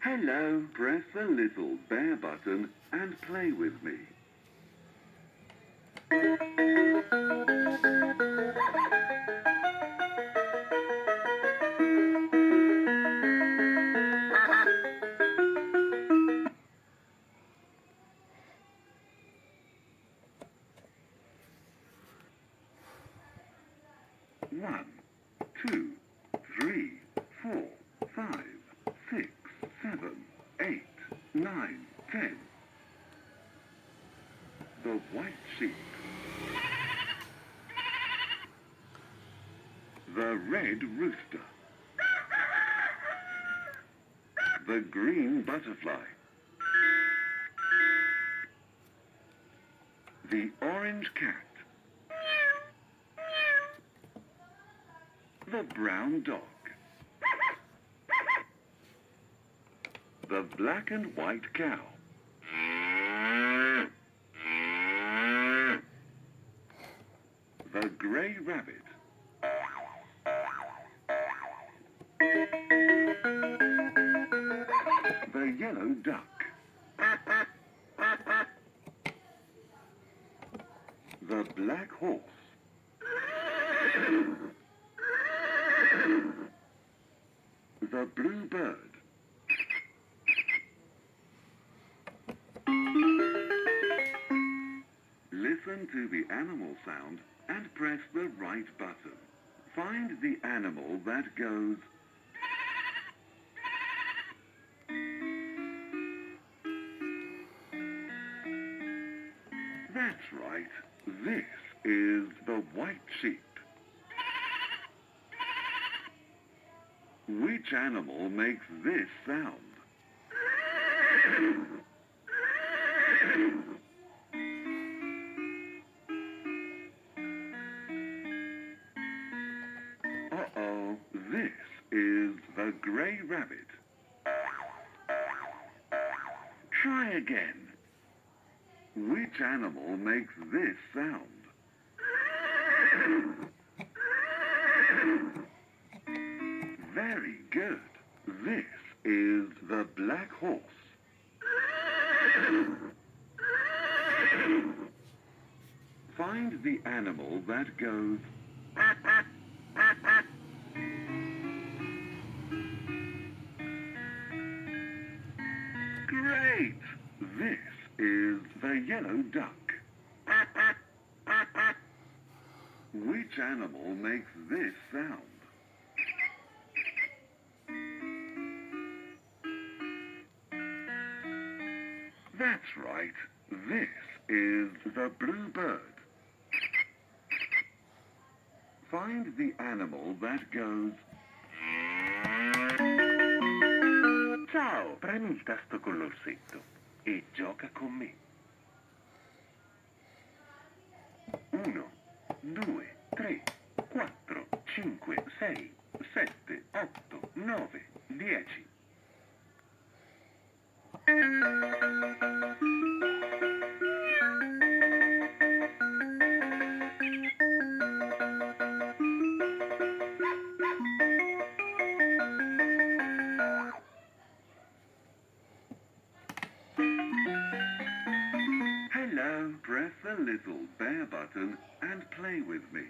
Hello, press the little bear button and play with me. One, two, 3, 4, 5, 6, 7, 8, 9, 10. The white sheep. The red rooster. The green butterfly. The orange cat. The brown dog. The black and white cow. The grey rabbit. The yellow duck. The black horse. The blue bird. Listen to the animal sound and press the right button. Find the animal that goes. That's right. This is the white sheep. Which animal makes this sound? Uh-oh, this is the grey rabbit. Try again. Which animal makes this sound? Very good. This is the black horse. Find the animal that goes. Great! This is the yellow duck. Which animal makes this sound? That's right. This is the blue bird. Find the animal that goes. Ciao, premi il tasto con l'orsetto e gioca con me. 1, 2, 3, 4, 5, 6, 7, 8, 9, 10. Hello, press the little bear button and play with me.